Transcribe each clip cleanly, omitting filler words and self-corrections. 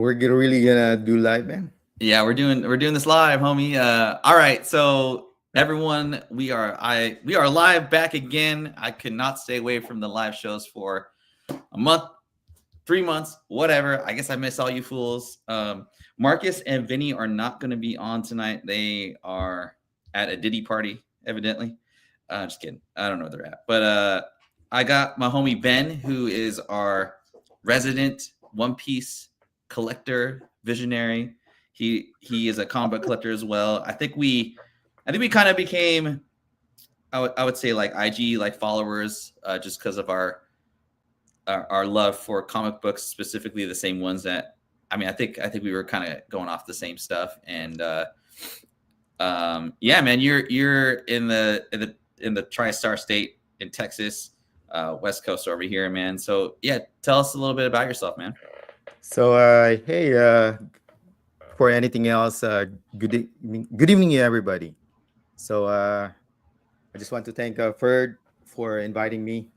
Really gonna do live, man. Yeah, we're doing this live, homie. All right, so everyone, we are live back again. I could not stay away from the live shows for a month, 3 months, whatever. I guess I miss all you fools. Marcus and Vinny are not going to be on tonight. They are at a Diddy party, evidently. Just kidding. I don't know where they're at, but I got my homie Ben, who is our resident One Piece collector, visionary. He is a comic book collector as well. I think we kind of became I would say like IG like followers just because of our love for comic books, specifically the same ones that I think we were kind of going off the same stuff. And yeah, man, you're in the tri-star state in Texas, West Coast over here, man. So yeah, tell us a little bit about yourself, man. So, hey, before anything else, good evening, everybody. So, I just want to thank Ferd for inviting me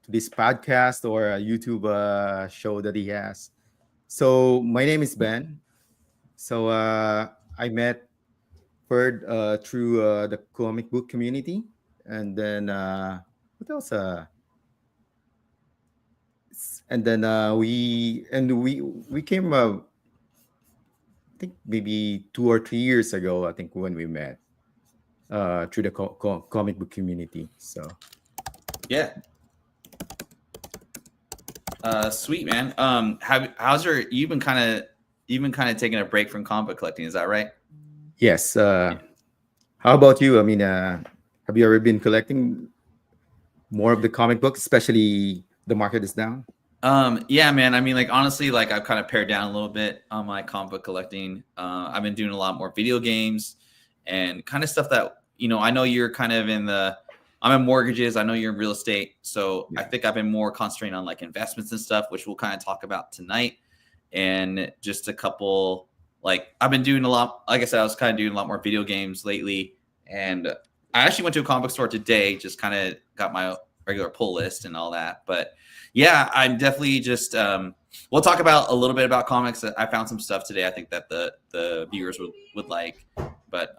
to this podcast or YouTube show that he has. So, my name is Ben. So, I met Ferd through the comic book community, and then what else? And then we came. I think maybe 2 or 3 years ago. I think when we met through the comic book community. So Yeah, sweet, man. How's your you've been kind of taking a break from comic book collecting? Is that right? yes. How about you? I mean, have you ever been collecting more of the comic books, especially the market is down? Yeah, man. I mean, like honestly, like I've kind of pared down a little bit on my comic book collecting. I've been doing a lot more video games and kind of stuff that I know you're kind of I'm in mortgages. I know you're in real estate, so I Yeah. think I've been more concentrating on like investments and stuff, which we'll kind of talk about tonight. And just a couple, like I've been doing a lot. Like I said, I was kind of doing a lot more video games lately, and I actually went to a comic book store today. Just kind of got my regular pull list and all that, but yeah, I'm definitely just we'll talk about a little bit about comics. I found some stuff today I think that the viewers would like. But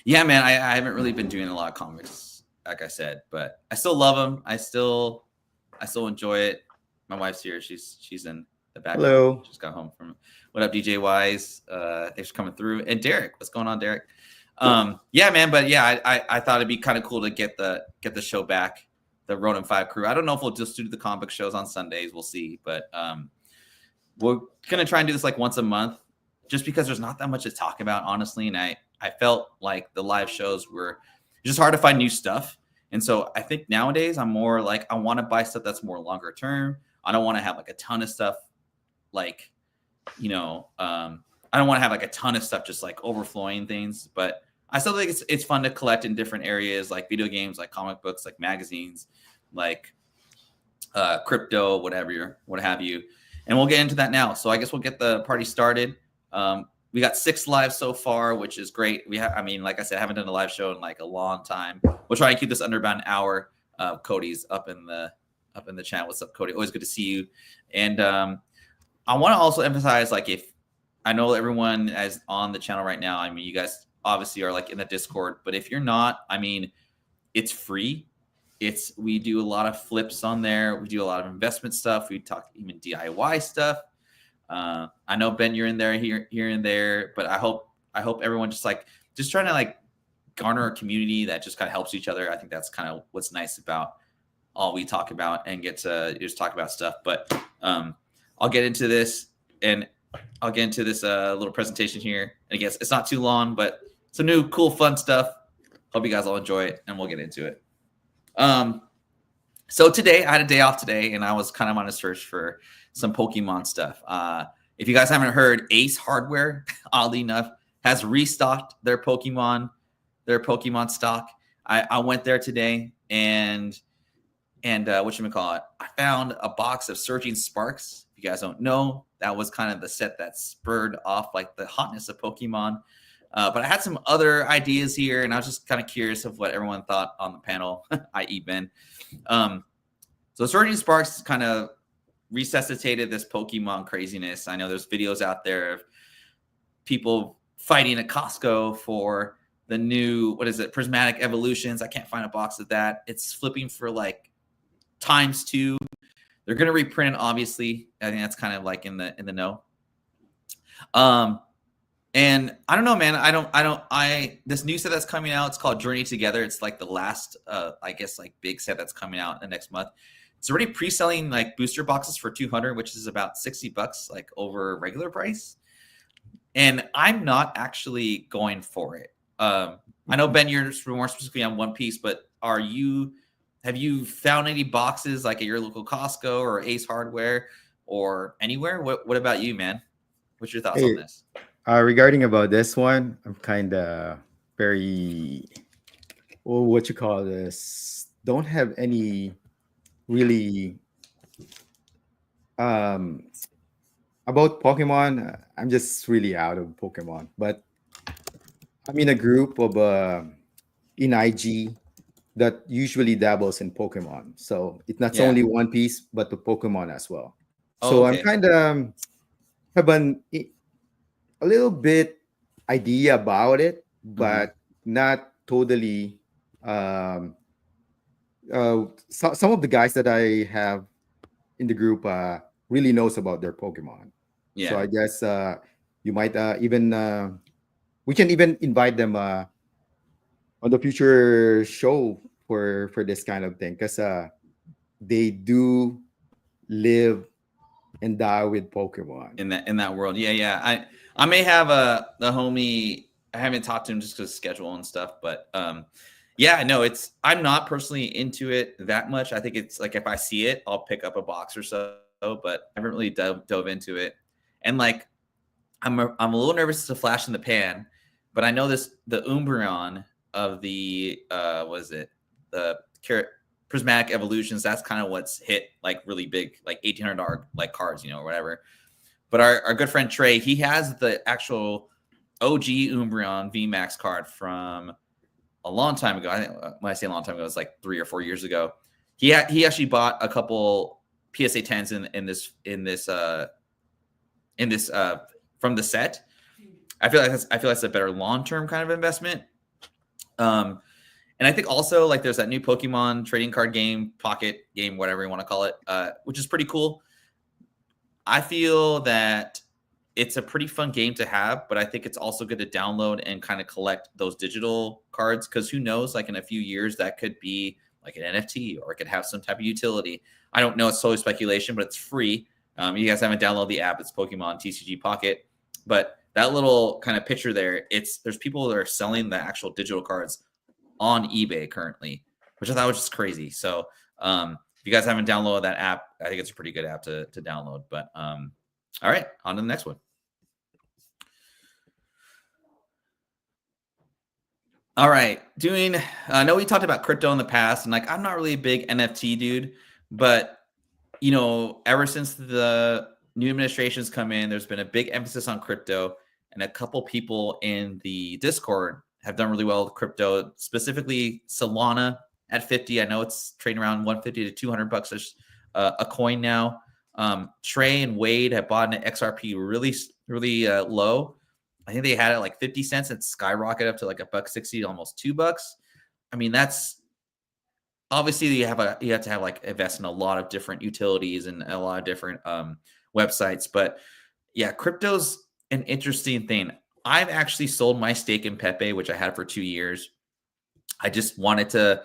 yeah, man, I haven't really been doing a lot of comics, like I said, but I still love them. I still enjoy it. My wife's here. She's in the background. Hello. Just got home from what up, DJ Wise. Thanks for coming through. And Derek, what's going on, Derek? Yeah, man, but yeah, I thought it'd be kind of cool to get the show back, the Ronin 5 crew. I don't know if we'll just do the comic shows on Sundays. We'll see. But we're going to try and do this like once a month just because there's not that much to talk about, honestly. And I felt like the live shows were just hard to find new stuff. And so I think nowadays I'm more like I want to buy stuff that's more longer term. I don't want to have like a ton of stuff like, I don't want to have like a ton of stuff just like overflowing things. But I still think it's fun to collect in different areas like video games, like comic books, like magazines, like crypto, what have you. And we'll get into that now. So I guess we'll get the party started. We got 6 live so far, which is great. Like I said, I haven't done a live show in like a long time. We'll try and keep this under about an hour. Cody's up in the chat. What's up, Cody? Always good to see you. And I want to also emphasize, like, if I know everyone is on the channel right now, I mean, you guys obviously are like in the Discord, but if you're not, I mean, it's free. We do a lot of flips on there. We do a lot of investment stuff. We talk even DIY stuff. I know Ben, you're in there here and there, but I hope everyone just trying to like garner a community that just kind of helps each other. I think that's kind of what's nice about all we talk about and get to just talk about stuff. But I'll get into this little presentation here. And I guess it's not too long, but some new cool fun stuff. Hope you guys all enjoy it, and we'll get into it. So today I had a day off today, and I was kind of on a search for some Pokemon stuff. If you guys haven't heard, Ace Hardware, oddly enough, has restocked their Pokemon stock. I went there today and whatchamacallit, I found a box of Surging Sparks. If you guys don't know, that was kind of the set that spurred off like the hotness of Pokemon. But I had some other ideas here, and I was just kind of curious of what everyone thought on the panel, i.e. Ben. So Surging Sparks is kind of resuscitated this Pokemon craziness. I know there's videos out there of people fighting at Costco for the new, what is it, prismatic evolutions. I can't find a box of that. It's flipping for like ×2. They're going to reprint it, obviously. I think that's kind of like in the know. And I don't know, man. This new set that's coming out, it's called Journey Together. It's like the last, I guess, like big set that's coming out the next month. It's already pre-selling like booster boxes for 200, which is about $60, like over regular price. And I'm not actually going for it. I know, Ben, you're more specifically on One Piece, but have you found any boxes like at your local Costco or Ace Hardware or anywhere? What about you, man? What's your thoughts on this? Regarding about this one, I'm kind of very, well, what you call this? Don't have any really about Pokemon. I'm just really out of Pokemon, but I'm in a group of in IG that usually dabbles in Pokemon. So it's not only One Piece, but the Pokemon as well. So I'm kind of have a little bit idea about it, but not totally. Some of the guys that I have in the group really knows about their Pokemon. Yeah. So I guess you might even we can even invite them on the future show for this kind of thing, because they do live and die with Pokemon in that world. Yeah. I may have the homie. I haven't talked to him just because of schedule and stuff, but yeah, no, I'm not personally into it that much. I think it's like if I see it, I'll pick up a box or so, but I haven't really dove into it. And like, I'm a little nervous to flash in the pan, but I know the Umbreon of the the prismatic evolutions. That's kind of what's hit like really big, like $1,800 like cards, or whatever. But our good friend Trey, he has the actual OG Umbreon VMAX card from a long time ago. I think when I say a long time ago, it's like 3 or 4 years ago. He actually bought a couple PSA 10s in this from the set. I feel like that's a better long-term kind of investment. And I think also like there's that new Pokemon trading card game, pocket game, whatever you want to call it, which is pretty cool. I feel that it's a pretty fun game to have, but I think it's also good to download and kind of collect those digital cards, because who knows, like in a few years that could be like an NFT or it could have some type of utility. I don't know. It's totally speculation, but it's free. You guys haven't downloaded the app. It's Pokemon TCG Pocket. But that little kind of picture there, there's people that are selling the actual digital cards on eBay currently, which I thought was just crazy. So if you guys haven't downloaded that app, I think it's a pretty good app to download. But all right, on to the next one. All right, I know we talked about crypto in the past, and like I'm not really a big NFT dude, but ever since the new administration's come in, there's been a big emphasis on crypto, and a couple people in the Discord have done really well with crypto, specifically Solana at 50. I know it's trading around 150 to $200 a coin now. Trey and Wade have bought an XRP really, really low. I think they had it like 50 cents and skyrocketed up to like $1.60, almost $2. I mean, that's obviously you have to have like invest in a lot of different utilities and a lot of different websites. But yeah, crypto's an interesting thing. I've actually sold my stake in Pepe, which I had for 2 years. I just wanted to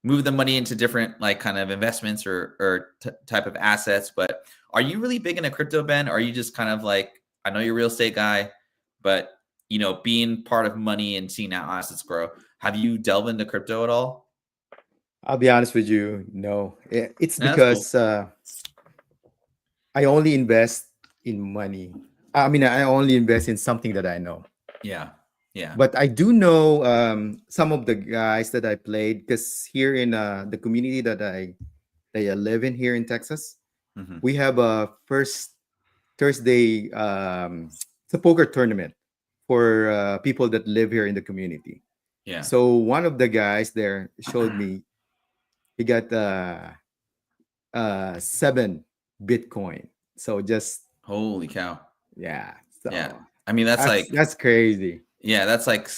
move the money into different like kind of investments or type of assets. But are you really big into crypto, Ben? Or are you just kind of like, I know you're a real estate guy, but being part of money and seeing how assets grow, have you delved into crypto at all? I'll be honest with you, no. It's That's because cool. I only invest in money. I mean, I only invest in something that I know. Yeah. But I do know some of the guys that I played, because here in the community that I live in here in Texas, we have a first Thursday. It's a poker tournament for people that live here in the community. Yeah. So one of the guys there showed me he got 7 Bitcoin. So just Holy cow. yeah. Yeah. So I mean, that's crazy. yeah, that's like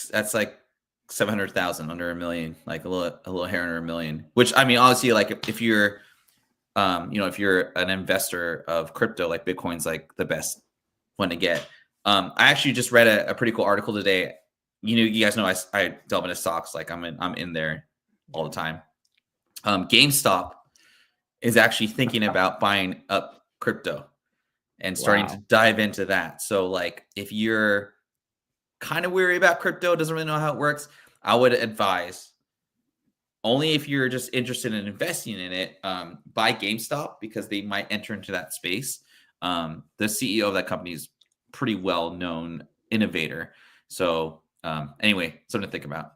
700,000 under a million, like a little hair under a million. Which I mean, honestly, like if you're if you're an investor of crypto, like Bitcoin's like the best one to get. I actually just read a pretty cool article today. You guys know I delve into stocks, like I'm in there all the time. GameStop is actually thinking about buying up crypto and starting to Wow. dive into that. So like if you're kind of weary about crypto, doesn't really know how it works, I would advise only if you're just interested in investing in it, buy GameStop because they might enter into that space. The CEO of that company is pretty well known innovator. So anyway, something to think about.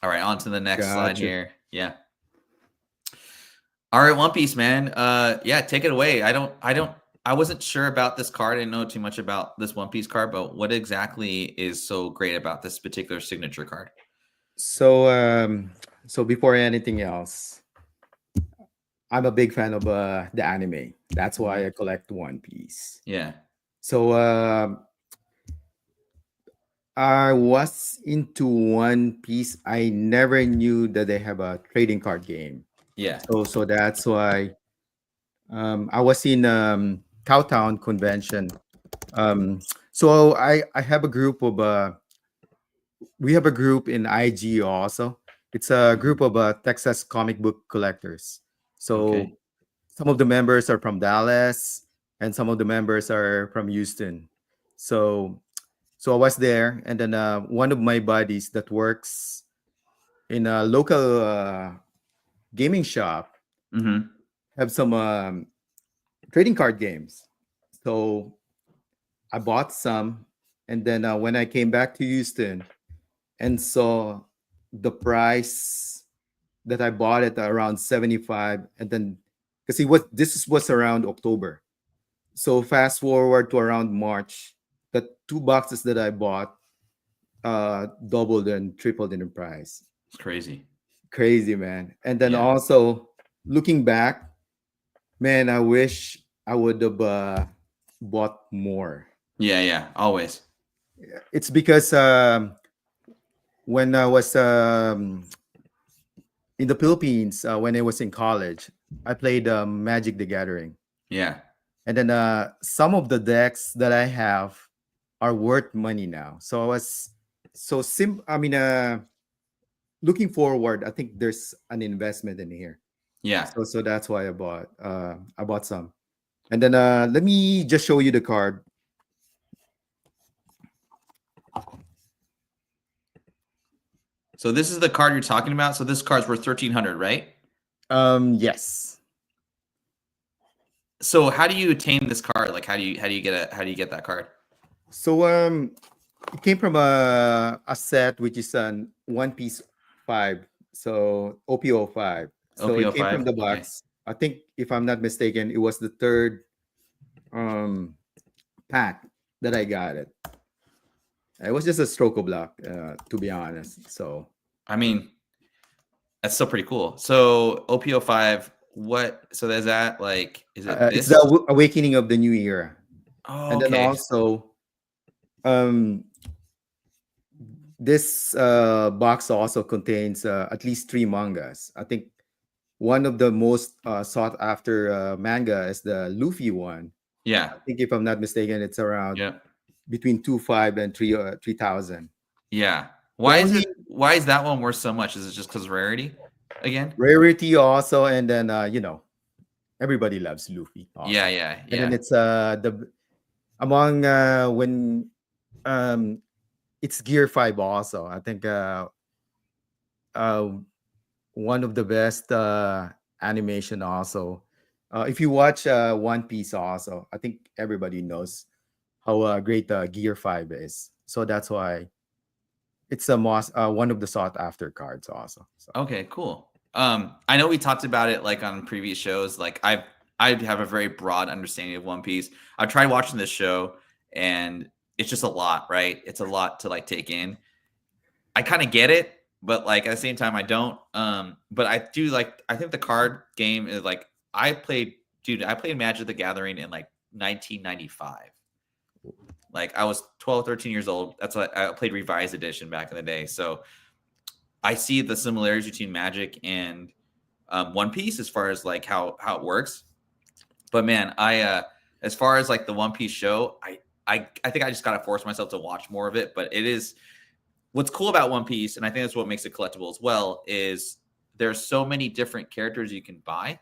All right, on to the next slide Gotcha. here. Yeah. All right, One Piece, man. Yeah, take it away. I wasn't sure about this card. I didn't know too much about this One Piece card, but what exactly is so great about this particular signature card? So so before anything else, I'm a big fan of the anime. That's why Mhm. I collect One Piece. Yeah. So I was into One Piece. I never knew that they have a trading card game. Yeah. So that's why I was in Cowtown convention. Um, so I have a group of we have a group in IG also. It's a Mhm. group of Texas comic book collectors. So Okay. some of the members are from Dallas, and some of the members are from Houston. So so I was there, and then one of my buddies that works in a local gaming shop Hmm. have some trading card games. So I bought some, and then when I came back to Houston and saw the price that I bought it around 75, and then because was around October. So fast forward to around March, the two boxes that I bought doubled and tripled in price. It's crazy. Crazy, man. And then Yeah. also looking back, man, I wish I would have bought more. Yeah. Yeah. Always. It's because when I was in the Philippines, when I was in college, I played Magic the Gathering. Yeah. And then some of the decks that I have are worth money now. So I was I mean, looking forward, I think there's an investment in here. Yeah. So that's why I bought some. And then let me just show you the card. So this is the card you're talking about. So this card's worth 1,300, right? Yes. So how do you attain this card? Like how do you get that card? So it came from a set which is an One Piece 5. So OPO 5. So it OPO came from 5. the Okay. box. I think if I'm not mistaken, it was the third um pack that I got it. It was just a stroke of luck, to be honest. So I mean, that's still pretty cool. So OPO 5, what? So there's that. Like, is it it's the this? awakening of the new era. Oh, And then okay. also, um, this box also contains at least three mangas. I think one of the most sought after manga is the Luffy one. Yeah. I think if I'm not mistaken, it's around Yeah. between 2.5 and 3,000. Yeah. The only Why is that one worth so much? Is it just because of rarity again? rarity also, and then everybody loves Luffy Yeah. also. Yeah. And then Yeah. it's the among when it's Gear 5 also. I think uh one of the best animation also. If you watch One Piece also, I think everybody knows how great Gear 5 is. So that's why it's one of the sought after cards also. So Okay, cool. I know we talked about it like on previous shows. Like I have a very broad understanding of One Piece. I've tried watching this show and it's just a lot, right? It's a lot to like take in. I kind of get it, but like at the same time I don't. But I do like I think the card game is like I played dude, I played Magic the Gathering in like 1995. Like I was 12, 13 years old. That's what I played Revised Edition back in the day. So I see the similarities between Magic and One Piece as far as like how it works. But man, I as far as like the One Piece show, I think I just gotta force myself to watch more of it. But it is what's cool about One Piece, and I think that's what makes it collectible as well, is there's so many different characters you can buy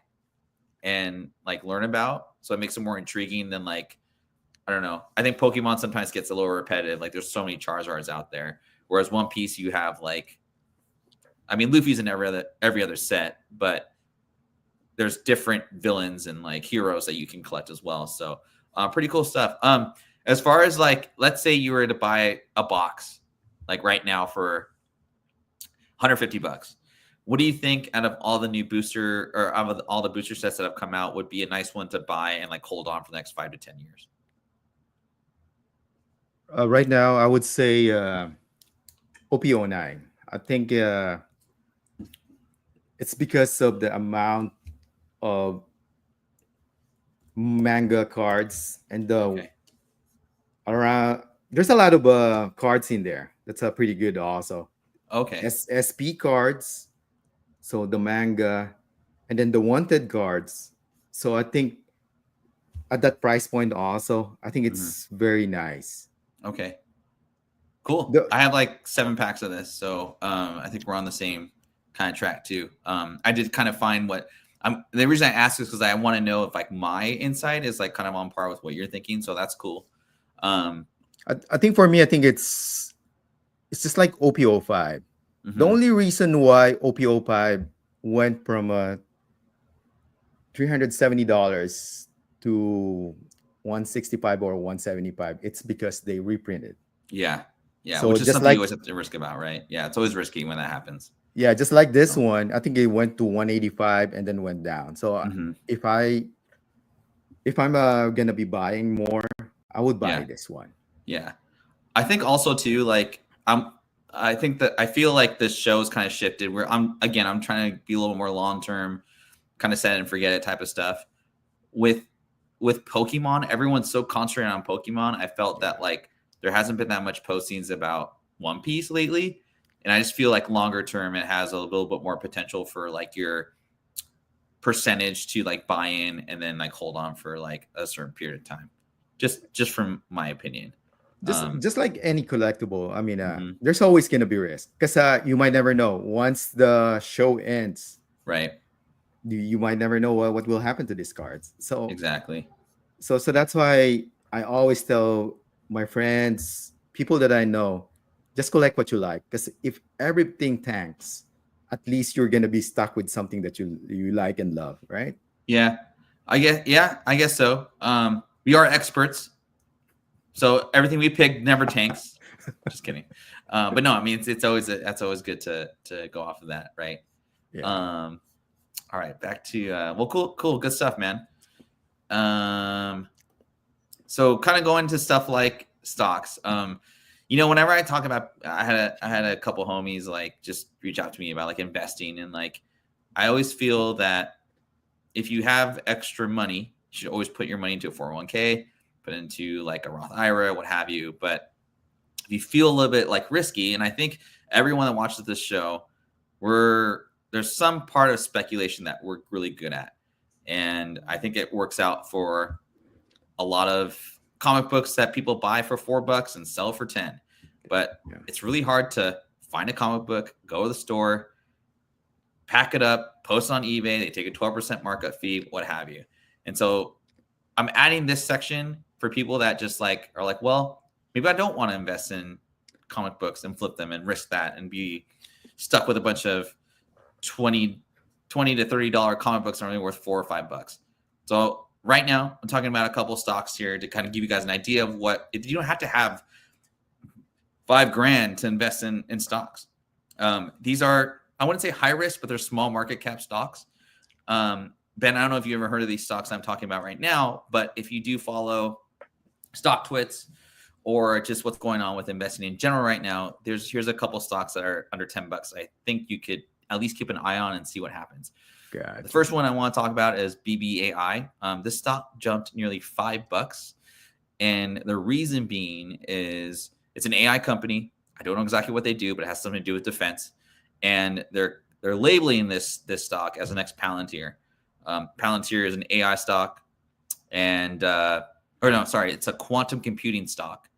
and like learn about. So it makes it more intriguing than like, I don't know. I think Pokemon sometimes gets a little repetitive. Like there's so many Charizards out there. Whereas One Piece, you have like, I mean, Luffy's in every other set, but there's different villains and like heroes that you can collect as well. So pretty cool stuff. As far as like, let's say you were to buy a box like right now for $150. What do you think out of all the new booster or out of all the booster sets that have come out would be a nice one to buy and like hold on for the next 5 to 10 years? Right now, I would say OP09. I think it's because of the amount of manga cards and the Okay. around. There's a lot of cards in there. That's pretty good also. Okay. SP cards, so the manga, and then the wanted cards. So I think at that price point also, I think it's very nice. Okay. Cool. The, I have like 7 packs of this, so I think we're on the same kind of track too. I did kind of find what the reason I asked is because I want to know if like my insight is like kind of on par with what you're thinking. So that's cool. I think for me, I think it's just like OP05. The Mhm. only reason why OP05 went from $370 to 165 or 175, it's because they reprinted. Yeah. Yeah. So Which is just something you like, always have to risk about, right? Yeah. It's always risky when that happens. yeah, just like this So, one, I think it went to 185 and then went down. So mhm. if I'm gonna be buying more, I would buy Yeah. this one. Yeah. I think also too, like I think that I feel like this show's kind of shifted where I'm trying to be a little more long term, kind of set it and forget it type of stuff. With Pokemon, everyone's so concentrated on Pokemon. I felt that like there hasn't been that much postings about One Piece lately. And I just feel like longer term it has a little bit more potential for like your percentage to like buy in and then like hold on for like a certain period of time. Just from my opinion. Just like any collectible, I mean, Mhm. there's always gonna be risk because you might never know. Once the show ends, Right. you might never know what will happen to these cards. Exactly. So that's why I always tell my friends, people that I know, just collect what you like. Because if everything tanks, at least you're gonna be stuck with something that you like and love, right? Yeah. I guess so. We are experts. So everything we pick never tanks. Just kidding. But no, I mean it's always that's always good to go off of that, right? Yeah. All right, back to well, cool, good stuff, man. So kind of going to stuff like stocks. Whenever I talk about, I had a couple homies like just reach out to me about like investing, and like I always feel that if you have extra money, you should always put your money into a 401k, put into like a Roth IRA, what have you. But if you feel a little bit like risky, and I think everyone that watches this show, there's some part of speculation that we're really good at. And I think it works out for a lot of comic books that people buy for $4 and sell for 10. But it's really hard to find a comic book, go to the store, pack it up, post it on eBay. They take a 12% markup fee, what have you. And so I'm adding this section for people that just like are like, well, maybe I don't want to invest in comic books and flip them and risk that and be stuck with a bunch of $20 to $30 comic books are only worth $4 or $5. So right now I'm talking about a couple stocks here to kind of give you guys an idea of what you don't have to have $5,000 to invest in stocks. These are, I wouldn't say high risk, but they're small market cap stocks. Ben, I don't know if you ever heard of these stocks I'm talking about right now, but if you do follow stock twits or just what's going on with investing in general right now, here's a couple stocks that are under $10. I think you could at least keep an eye on and see what happens. Gotcha. The first one I want to talk about is BBAI. This stock jumped nearly $5, and the reason being is it's an AI company. I don't know exactly what they do, but it has something to do with defense, and they're labeling this stock as the next Palantir. Palantir is an AI stock, and it's a quantum computing stock.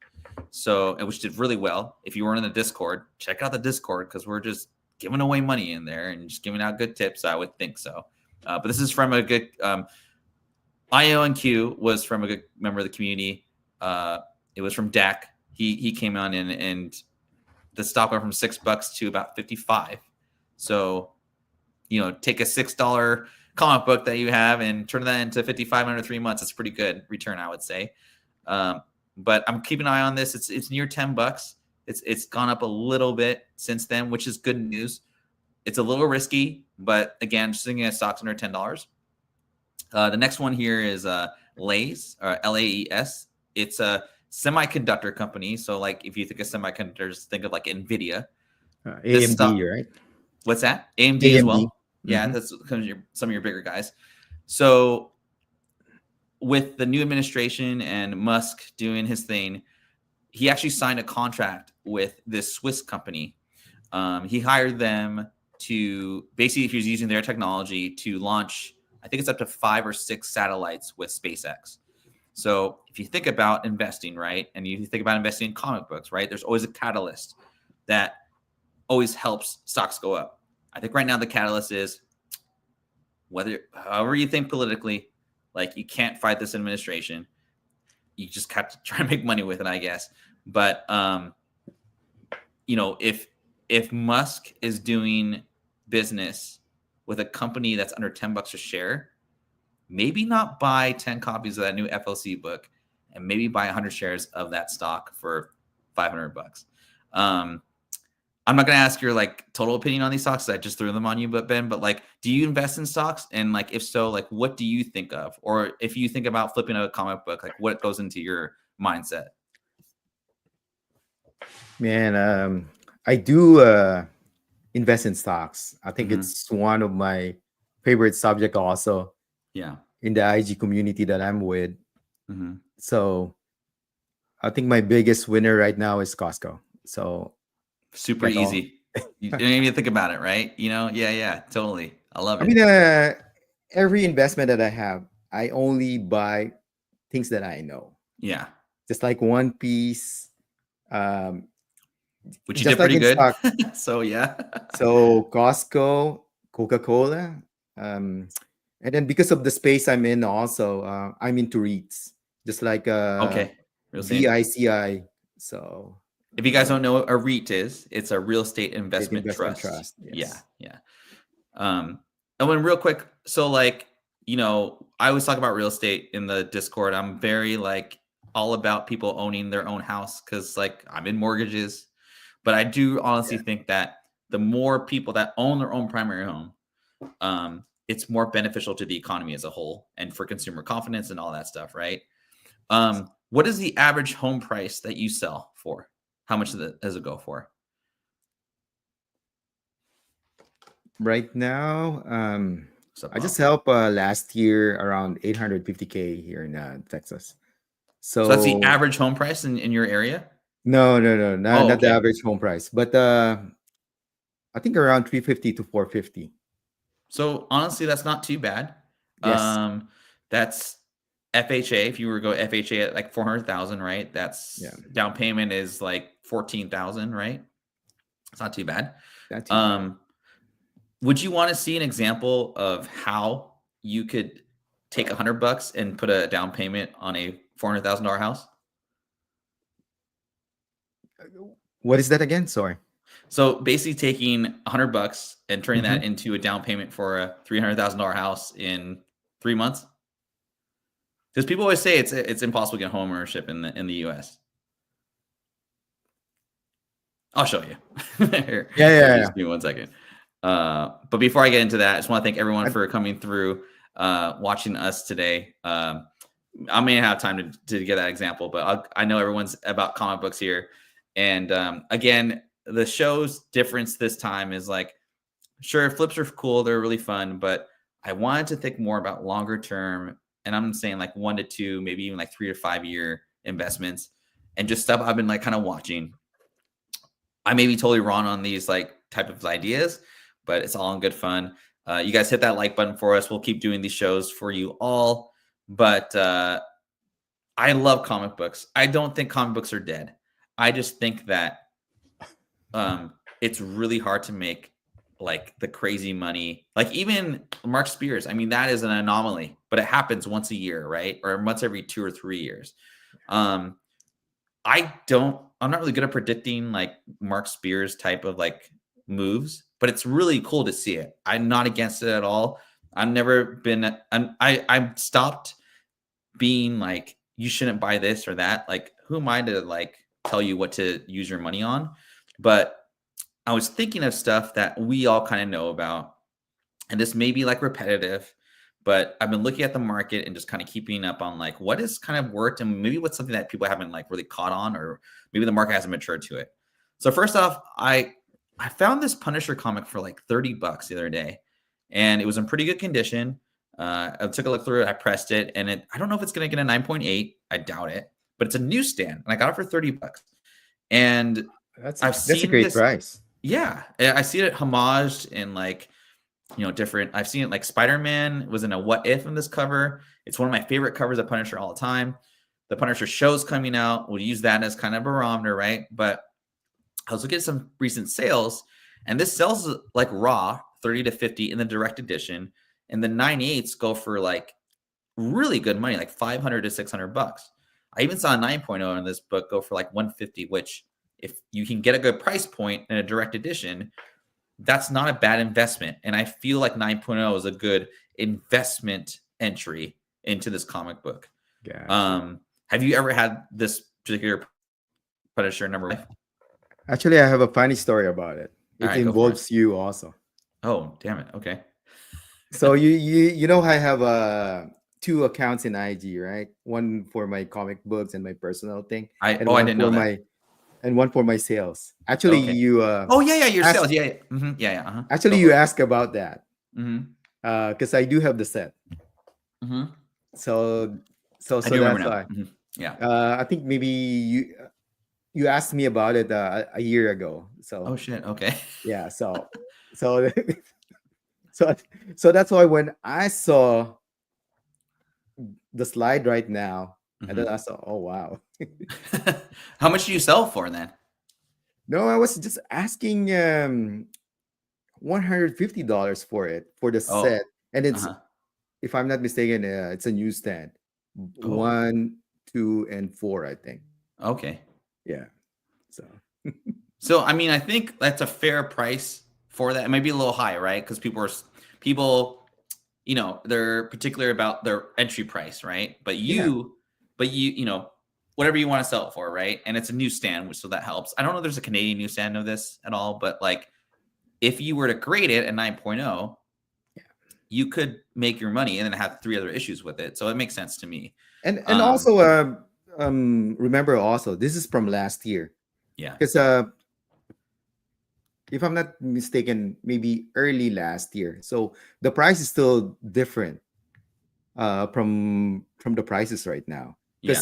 So, which did really well. If you weren't in the Discord, check out the Discord because we're just giving away money in there and just giving out good tips. I would think so. But this is from a good IONQ was from a good member of the community. It was from Dak. He came on in, and the stock went from $6 to about 55. So, take a $6 comic book that you have and turn that into 55 under 3 months. It's a pretty good return, I would say. But I'm keeping an eye on this. It's near $10. It's gone up a little bit since then, which is good news. It's a little risky, but again, just thinking of stocks under $10. The next one here is LAES, or LAES. It's a semiconductor company. So, like, if you think of semiconductors, think of like NVIDIA. AMD, right? What's that? AMD as well. Yeah, Mm-hmm. that's some of your bigger guys. So, with the new administration and Musk doing his thing, he actually signed a contract with this Swiss company. He hired them to basically, if he was using their technology to launch, I think it's up to 5 or 6 satellites with SpaceX. So if you think about investing, right, and you think about investing in comic books, right, there's always a catalyst that always helps stocks go up. I think right now the catalyst is however you think politically, like, you can't fight this administration. You just have to try and make money with it, I guess. But, if Musk is doing business with a company that's under $10 a share, maybe not buy 10 copies of that new FLC book, and maybe buy 100 shares of that stock for $500. I'm not going to ask your total opinion on these stocks. I just threw them on you, but Ben, do you invest in stocks? And if so, what do you think of? Or if you think about flipping a comic book, what goes into your mindset? Man, I do invest in stocks. I think it's one of my favorite subject also. Yeah. In the IG community that I'm with. Mm-hmm. So I think my biggest winner right now is Costco. So super easy. You don't even think about it, right? Yeah, totally. I love it. I mean, every investment that I have, I only buy things that I know. Yeah. Just like One Piece. Which you did pretty good. So, yeah. So Costco, Coca-Cola. And then because of the space I'm in also, I'm into REITs. Just like VICI. So if you guys don't know what a REIT is, it's a real estate investment trust. Yes. Yeah. And when real quick, so I always talk about real estate in the Discord. I'm very all about people owning their own house because I'm in mortgages, but I do honestly think that the more people that own their own primary home, it's more beneficial to the economy as a whole and for consumer confidence and all that stuff, right? What is the average home price that you sell for? How much does it go for? Right now, I just helped last year around 850K here in Texas. So that's the average home price in your area? No, not the average home price, but I think around 350 to 450. So honestly, that's not too bad. Yes. That's FHA. If you were to go FHA at 400,000, right? That's down payment is 14,000, right? It's not too bad. Would you want to see an example of how you could take $100 and put a down payment on a $400,000 house? What is that again? Sorry. So basically taking $100 and turning that into a down payment for a $300,000 house in 3 months. Because people always say it's impossible to get home ownership in the US. I'll show you. Here. Yeah. Just give me 1 second. But before I get into that, I just want to thank everyone for coming through, watching us today. I may have time to get that example, but I know everyone's about comic books here. And again, the show's difference this time is sure, flips are cool. They're really fun, but I wanted to think more about longer term, and I'm saying like 1 to 2, maybe even like 3 to 5 year investments, and just stuff I've been like kind of watching. I may be totally wrong on these like type of ideas, but it's all in good fun. You guys hit that like button for us. We'll keep doing these shows for you all. But I love comic books. I don't think comic books are dead. I just think that it's really hard to make like the crazy money. Like even Mark Spears, I mean, that is an anomaly, but it happens once a year, right? Or once every 2 or 3 years. I'm not really good at predicting like Mark Spears type of like moves, but it's really cool to see it. I'm not against it at all. I've never been, I'm stopped being like, you shouldn't buy this or that. Like, who am I to like tell you what to use your money on? But I was thinking of stuff that we all kind of know about, and this may be like repetitive, but I've been looking at the market and just kind of keeping up on like what has kind of worked and maybe what's something that people haven't like really caught on, or maybe the market hasn't matured to it. So first off, I found this Punisher comic for like $30 the other day, and it was in pretty good condition. I took a look through it, I pressed it, and I don't know if it's going to get a 9.8. I doubt it, but it's a newsstand, and I got it for $30. And That's I've a seen great this. price. Yeah, I see it homaged in like, different. I've seen it like Spider-Man was in a What If in this cover. It's one of my favorite covers of Punisher all the time. The Punisher show's coming out. We'll use that as kind of a barometer, right? But I was looking at some recent sales, and this sells like raw 30 to 50 in the direct edition, and the 9/8 go for like really good money, like 500 to $600. I even saw a 9.0 in this book go for like 150, which if you can get a good price point in a direct edition, that's not a bad investment. And I feel like 9.0 is a good investment entry into this comic book. Gotcha. Have you ever had this particular Punisher number 1? Actually, I have a funny story about it. All It right, go for it. involves you also. Oh, damn it. Okay. So you know I have 2 accounts in IG, right? One for my comic books and my personal thing, I and didn't know that. one for my sales. Actually, Okay. you Oh, yeah, your asked sales. Yeah, yeah. Yeah. Uh-huh. actually Go you for it. asked about that Mm-hmm. because I do have the set. Mm-hmm. So I do remember that's now. why. Mm-hmm. Yeah. I think maybe you asked me about it a year ago. Oh, So shit. Okay. yeah, so so so that's why when I saw the slide right now, and then Mm-hmm. I saw, oh wow. How much do you sell for then? No, I was just asking $150 for it for the Oh, set, and it's, uh-huh. if I'm not mistaken, it's a newsstand, Oh, 1, 2, and 4, I think. okay. Yeah. So So, I mean, I think that's a fair price for that. It might be a little high, right? Because people, they're particular about their entry price, right? But yeah, whatever you want to sell it for, right? And it's a newsstand, which so that helps. I don't know if there's a Canadian newsstand of this at all, but like if you were to grade it at 9.0, you could make your money and then have 3 other issues with it. So it makes sense to me. and Um, also remember also this is from last year yeah, because if I'm not mistaken, maybe early last year. So the price is still different from the prices right now. yeah,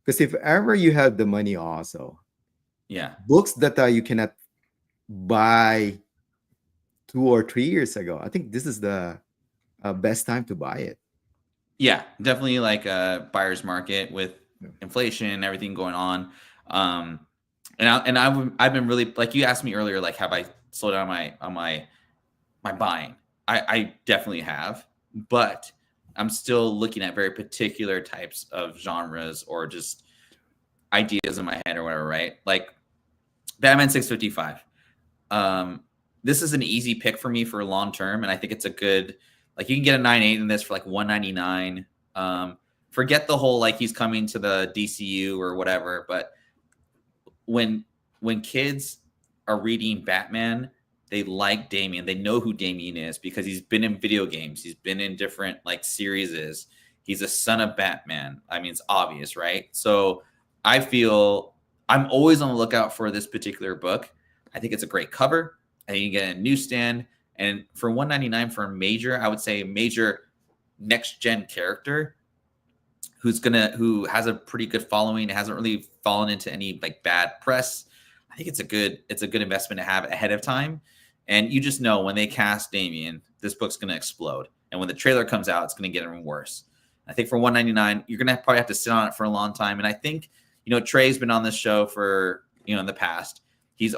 Because if ever you have the money, also yeah. books that you cannot buy 2 or 3 years ago, I think this is the best time to buy it. Yeah, definitely like a buyer's market with Yeah. inflation and everything going on. Um, I've been really like you asked me earlier, like have I slowed down my buying? I definitely have, but I'm still looking at very particular types of genres or just ideas in my head or whatever, right? Like Batman 655. Um, this is an easy pick for me for long term, and I think it's a good like you can get a 9.8 in this for like 199. Forget the whole like he's coming to the DCU or whatever, but when kids are reading Batman, they like Damian. They know who Damian is because he's been in video games. He's been in different like series. He's a son of Batman. I mean, it's obvious, right? So I feel I'm always on the lookout for this particular book. I think it's a great cover. I think you get a newsstand, And for 199 for a major, I would say major next gen character who has a pretty good following, hasn't really fallen into any like bad press. I think it's a good investment to have ahead of time. And you just know when they cast Damien, this book's going to explode. And when the trailer comes out, it's going to get even worse. I think for 199, you're going to probably have to sit on it for a long time. And I think, Trey's been on this show for, in the past. His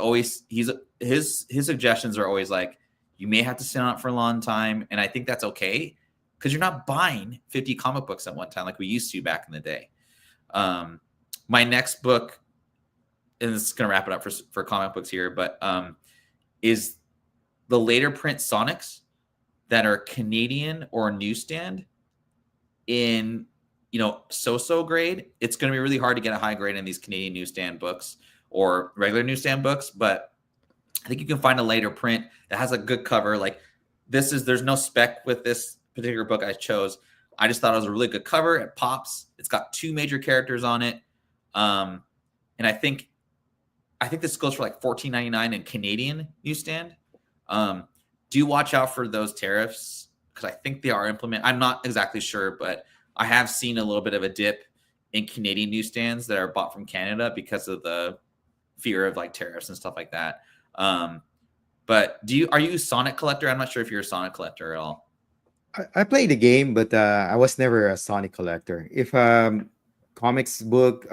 suggestions are always like, you may have to sit on it for a long time. And I think that's okay, because you're not buying 50 comic books at one time like we used to back in the day. My next book, and this is going to wrap it up for comic books here, but is the later print Sonics that are Canadian or newsstand in, so-so grade. It's going to be really hard to get a high grade in these Canadian newsstand books or regular newsstand books, but I think you can find a later print that has a good cover. Like there's no spec with this particular book I chose. I just thought it was a really good cover. It pops. It's got 2 major characters on it. And I think this goes for like $14.99 in Canadian newsstand. Do watch out for those tariffs, because I think they are implemented. I'm not exactly sure, but I have seen a little bit of a dip in Canadian newsstands that are bought from Canada because of the fear of like tariffs and stuff like that. But are you a Sonic collector? I'm not sure if you're a Sonic collector at all. I played the game, but I was never a Sonic collector. If comics book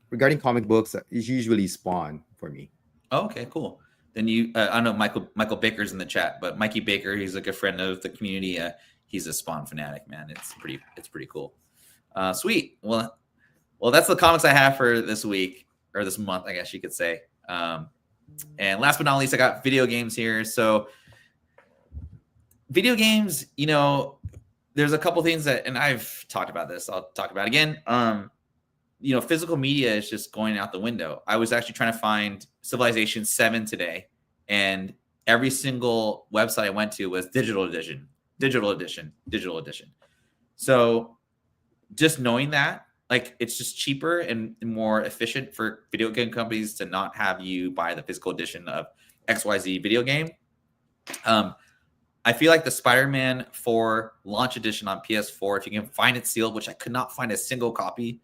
regarding comic books, it's usually Spawn for me. Oh, okay, cool. Then I know Michael Baker's in the chat, but Mikey Baker, he's a good friend of the community. He's a Spawn fanatic, man. It's pretty cool. Sweet. Well, that's the comics I have for this week, or this month, I guess you could say. And last but not least, I got video games here. So video games, there's a couple things that, and I've talked about this, I'll talk about again. Physical media is just going out the window. I was actually trying to find Civilization 7 today, and every single website I went to was digital edition. So just knowing that, like, it's just cheaper and more efficient for video game companies to not have you buy the physical edition of XYZ video game. I feel like the Spider-Man 4 launch edition on PS4, if you can find it sealed, which I could not find a single copy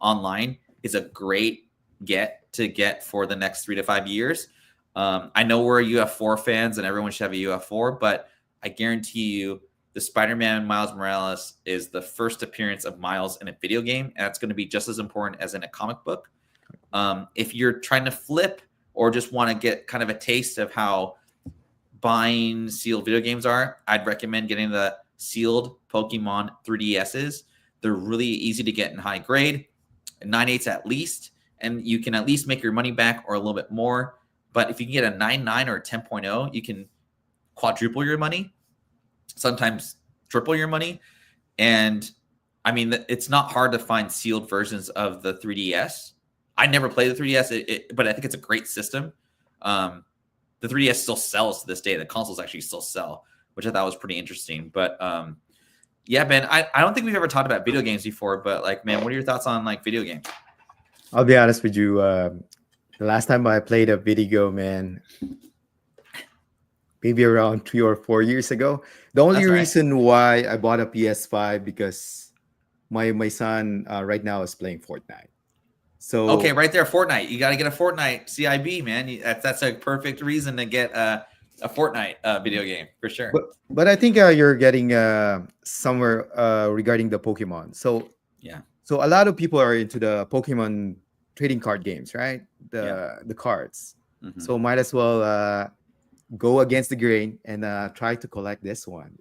online, is a great get for the next 3 to 5 years. I know we're UF4 fans and everyone should have a UF4, but I guarantee you the Spider-Man Miles Morales is the first appearance of Miles in a video game, and that's going to be just as important as in a comic book. If you're trying to flip or just want to get kind of a taste of how buying sealed video games are, I'd recommend getting the sealed Pokemon 3DSs. They're really easy to get in high grade, 9.8 at least, and you can at least make your money back or a little bit more. But if you can get a 9.9 or a 10.0, you can quadruple your money, sometimes triple your money. And I mean, it's not hard to find sealed versions of the 3DS. I never played the 3DS, but I think it's a great system. The 3DS still sells to this day. The consoles actually still sell, which I thought was pretty interesting. But yeah, Ben, I don't think we've ever talked about video games before, but like, man, what are your thoughts on like video games? I'll be honest with you. The last time I played a video, man, maybe around 3 or 4 years ago. The only reason why I bought a PS5 because my son right now is playing Fortnite. So okay, right there, Fortnite. You got to get a Fortnite CIB, man. That's a perfect reason to get a Fortnite video game for sure. But I think you're getting somewhere regarding the Pokemon. So yeah. So a lot of people are into the Pokemon trading card games, right? The cards. Mm-hmm. So might as well go against the grain and try to collect this one,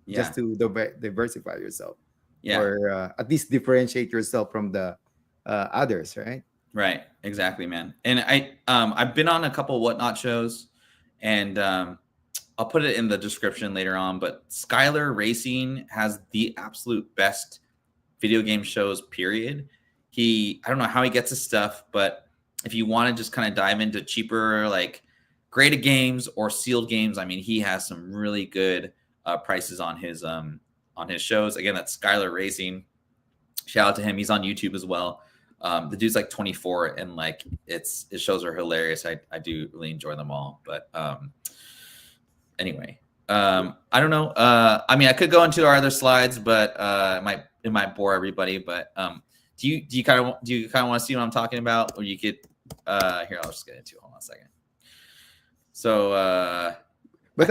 just to diversify yourself, or at least differentiate yourself from the others, right? Right, exactly, man. And I've been on a couple Whatnot shows, and I'll put it in the description later on. But Skylar Racing has the absolute best video game shows, period. I don't know how he gets his stuff, but if you want to just kind of dive into cheaper, like graded games or sealed games, I mean, he has some really good prices on his shows. Again, that's Skylar Racing. Shout out to him. He's on YouTube as well. The dude's like 24, and like his shows are hilarious. I do really enjoy them all. But anyway, I don't know. I mean, I could go into our other slides, but it might bore everybody. But do you kind of want to see what I'm talking about, or you could here, I'll just get into it. Hold on a second. So But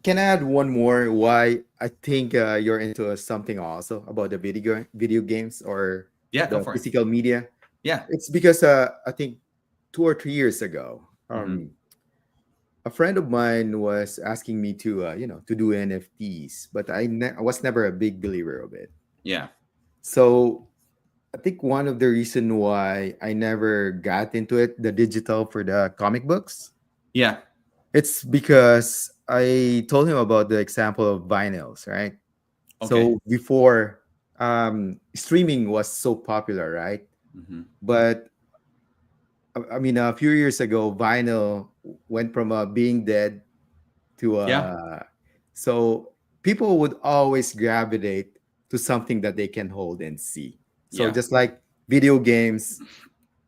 can I add one more why I think you're into something also about the video games or yeah, go the for it. physical media? Yeah. It's because I think 2 or 3 years ago, a friend of mine was asking me to to do NFTs, but I was never a big believer of it. Yeah. So I think one of the reason why I never got into it, the digital for the comic books, Yeah. it's because I told him about the example of vinyls, right? Okay. So before streaming was so popular, right? But I mean, a few years ago, vinyl went from being dead to Yeah. so people would always gravitate to something that they can hold and see. So Yeah. just like video games,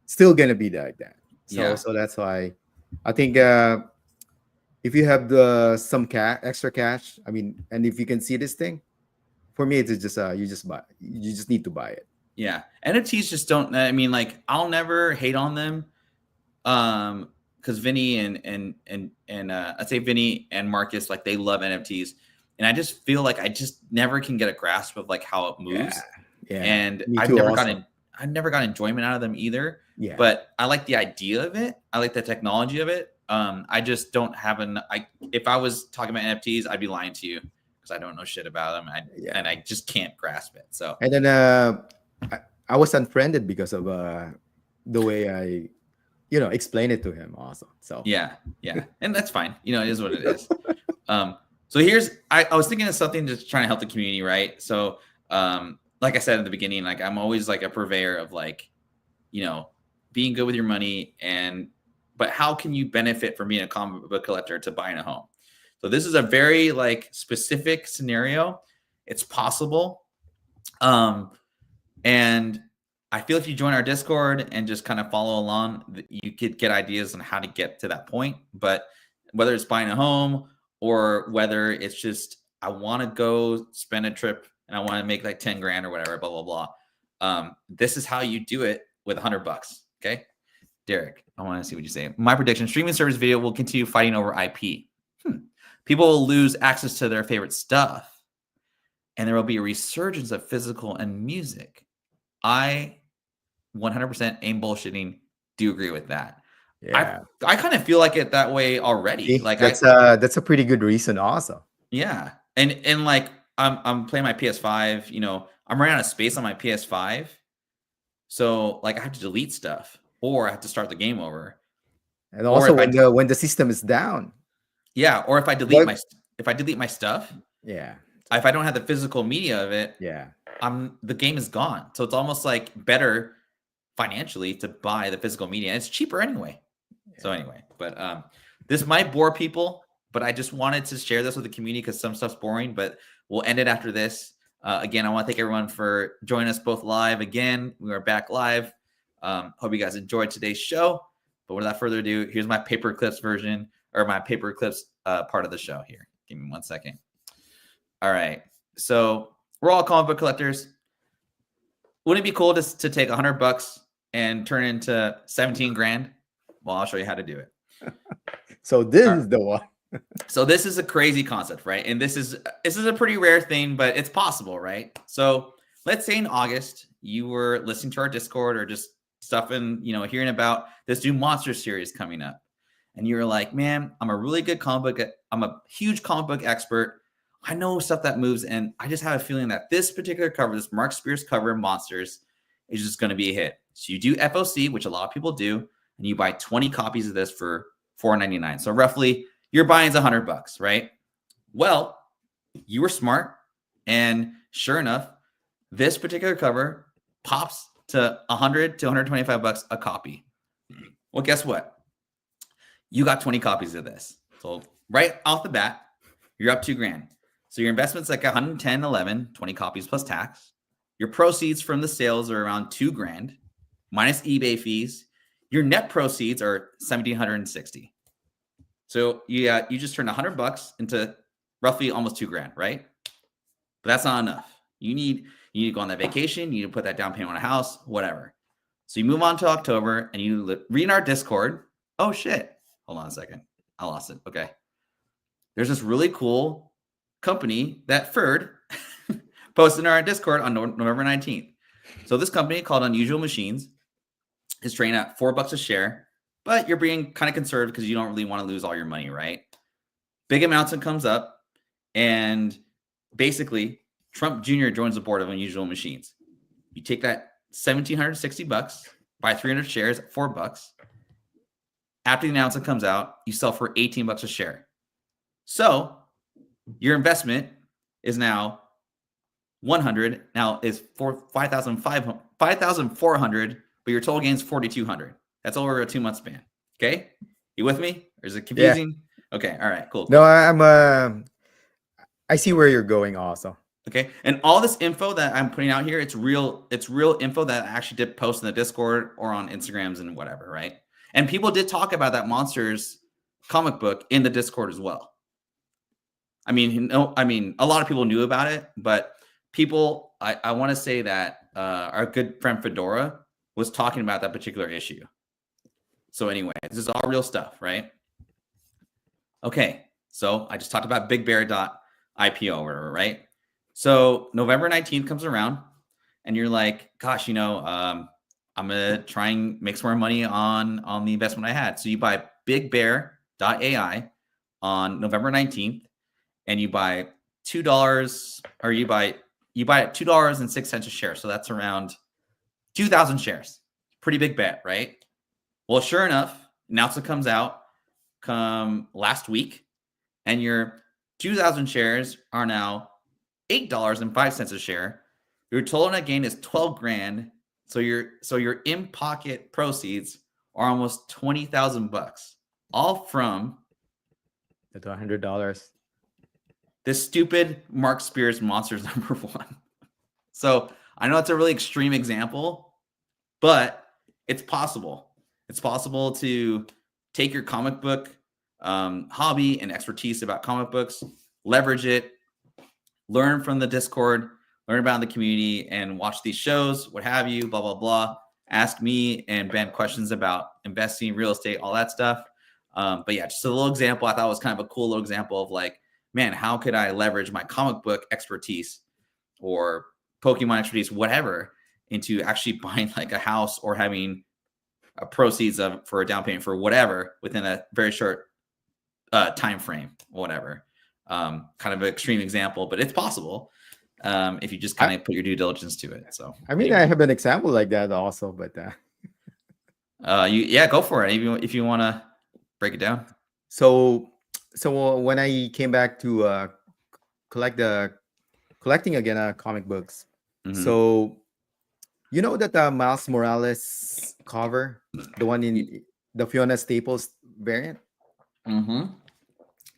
still gonna be like that. So Yeah. so that's why I think if you have some extra cash, I mean, and if you can see this thing, for me, it's just you just need to buy it. Yeah. NFTs just don't. I mean, like, I'll never hate on them. Because Vinny and I'd say Vinny and Marcus, like, they love NFTs, and I just feel like I just never can get a grasp of like how it moves. Yeah, And me too. Also, I've never got enjoyment out of them either. yeah, But I like the idea of it. I like the technology of it. I just don't have if I was talking about NFTs, I'd be lying to you because I don't know shit about them. And I just can't grasp it. So, and then I was unfriended because of the way I explain it to him also. So yeah, and that's fine. You know, it is what it is. So here's I was thinking of something just trying to help the community, right? So like I said in the beginning, like, I'm always like a purveyor of like, being good with your money, but how can you benefit from being a comic book collector to buying a home? So this is a very like specific scenario. It's possible. And I feel if you join our Discord and just kind of follow along, you could get ideas on how to get to that point. But whether it's buying a home or whether it's just, I want to go spend a trip and I want to make like 10 grand or whatever, blah, blah, blah. This is how you do it with $100. Okay. Derek, I want to see what you say. My prediction, streaming service video will continue fighting over IP. People will lose access to their favorite stuff, and there will be a resurgence of physical and music. I 100% ain't bullshitting. Do agree with that. yeah, I kind of feel like it that way already. see, Like that's a pretty good reason also. yeah. And like I'm playing my PS5, I'm running out of space on my PS5. So like I have to delete stuff or I have to start the game over. And also when the system is down. Yeah, or if I delete my stuff, yeah, if I don't have the physical media of it, yeah, the game is gone. So it's almost like better financially to buy the physical media. And it's cheaper anyway. Yeah. So anyway, but this might bore people, but I just wanted to share this with the community because some stuff's boring, but we'll end it after this. Again, I want to thank everyone for joining us both live. Again, we are back live. Hope you guys enjoyed today's show. But without further ado, here's my paper clips version, or my paper clips part of the show here. Give me 1 second. All right. So we're all comic book collectors. Wouldn't it be cool to take $100 and turn it into 17 grand? Well, I'll show you how to do it. So this is the one. So this is a crazy concept, right? And this is a pretty rare thing, but it's possible, right? So let's say in August, you were listening to our Discord or just stuff and, hearing about this new monster series coming up. And you're like, man, I'm a really good comic book. I'm a huge comic book expert. I know stuff that moves. And I just have a feeling that this particular cover, this Mark Spears cover, Monsters, is just going to be a hit. So you do FOC, which a lot of people do, and you buy 20 copies of this for $4.99. So roughly you're buying $100, right? Well, you were smart. And sure enough, this particular cover pops to $100 to $125 a copy. Well, guess what? You got 20 copies of this. So right off the bat, you're up $2,000. So your investment's like 110, 11, 20 copies plus tax. Your proceeds from the sales are around $2,000 minus eBay fees. Your net proceeds are $1,760. So you just turned $100 into roughly almost $2,000, right? But that's not enough. You need to go on that vacation. You need to put that down payment on a house, whatever. So you move on to October and you read our Discord. Oh shit. Hold on a second. I lost it. Okay. There's this really cool company that Ferd posted in our Discord on November 19th. So this company called Unusual Machines is trading at $4 a share, but you're being kind of conservative because you don't really want to lose all your money, right? Big announcement comes up, and basically Trump Jr. joins the board of Unusual Machines. You take that $1,760, buy 300 shares at $4. After the announcement comes out, you sell for $18 a share. So your investment is now 100. Now is for 5,400, but your total gain is 4,200. That's over a 2-month span. Okay, you with me? Or is it confusing? Yeah. Okay, all right, cool. No, I see where you're going also. Okay, and all this info that I'm putting out here, it's real info that I actually did post in the Discord or on Instagrams and whatever, right? And people did talk about that Monsters comic book in the Discord as well. I mean, a lot of people knew about it, but people, I want to say that our good friend Fedora was talking about that particular issue. So anyway, this is all real stuff, right? Okay, so I just talked about BigBear.IPO or whatever, right? So November 19th comes around and you're like, gosh, I'm going to try and make some more money on the investment I had. So you buy BigBear.ai on November 19th and you buy $2, or you buy at $2.06 a share. So that's around 2,000 shares. Pretty big bet, right? Well, sure enough, announcement comes out last week, and your 2,000 shares are now $8.05 a share. Your total net gain is $12,000. So your in-pocket proceeds are almost $20,000, all from the $100. This stupid Mark Spears Monsters #1. So I know it's a really extreme example, but it's possible. It's possible to take your comic book hobby and expertise about comic books, leverage it, learn from the Discord, learn about the community, and watch these shows, what have you, blah, blah, blah. Ask me and Ben questions about investing, real estate, all that stuff. But yeah, just a little example. I thought it was kind of a cool little example of like, man, how could I leverage my comic book expertise or Pokemon expertise, whatever, into actually buying like a house or having proceeds for a down payment for whatever within a very short time frame, whatever. Kind of an extreme example, but it's possible if you just kind of put your due diligence to it. So I mean, I have an example like that also, but go for it if you want to break it down. So when I came back to collecting again comic books, so you know that Miles Morales cover, the one in the Fiona Staples variant.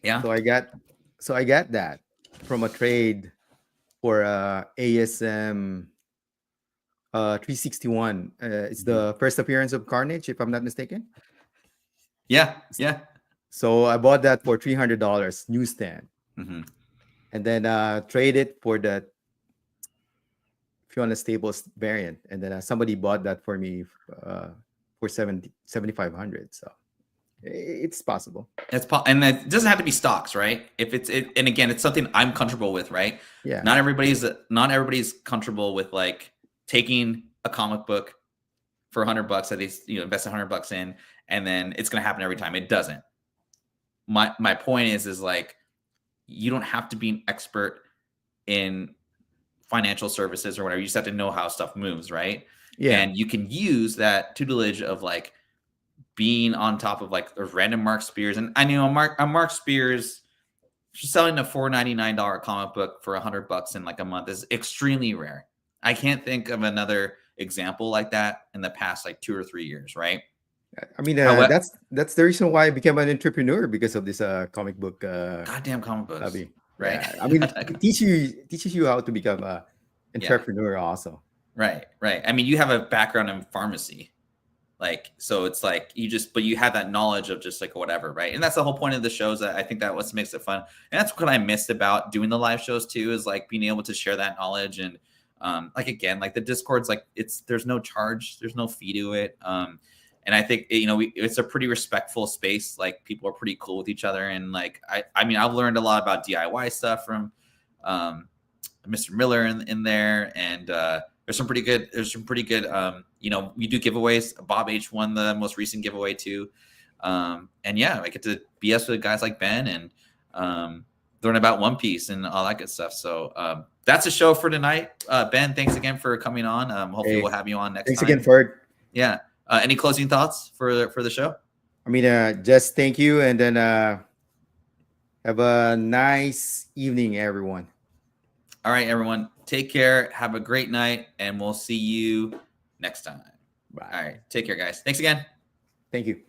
Yeah. So I got that from a trade for ASM 361. It's the first appearance of Carnage, if I'm not mistaken. Yeah. So I bought that for $300 newsstand, and then traded for the Fiona Staples variant, and then somebody bought that for me for $7,500. So it's possible. And it doesn't have to be stocks, right? If and again, it's something I'm comfortable with, right? Yeah. Not everybody's comfortable with like taking a comic book for $100 that they invest $100 in, and then it's going to happen every time. It doesn't. My point is like, you don't have to be an expert in financial services or whatever. You just have to know how stuff moves, right? Yeah. And you can use that tutelage of like being on top of like those random Mark Spears. And I know a Mark Spears selling a $4.99 comic book for $100 in like a month is extremely rare. I can't think of another example like that in the past like 2 or 3 years, right? I mean, that's the reason why I became an entrepreneur, because of this comic book. Goddamn comic books, hobby. Right? Yeah. I mean, it teaches you how to become an entrepreneur also. Right. I mean, you have a background in pharmacy. Like, so it's like but you have that knowledge of just like whatever, right? And that's the whole point of the shows. I think that what makes it fun, and that's what I missed about doing the live shows too, is like being able to share that knowledge. And like again, like the Discord's like there's no charge, there's no fee to it. And I think it's a pretty respectful space. Like people are pretty cool with each other, and like I mean I've learned a lot about DIY stuff from Mr. Miller in there, and there's some pretty good we do giveaways. Bob H won the most recent giveaway too. And yeah, I get to BS with guys like Ben and learn about One Piece and all that good stuff. So that's a show for tonight. Ben, thanks again for coming on. Hopefully we'll have you on next thanks time. Again, Ferd. Yeah. Any closing thoughts for the show? I mean, just thank you, and then have a nice evening, everyone. All right, everyone. Take care. Have a great night, and we'll see you next time. Bye. All right. Take care, guys. Thanks again. Thank you.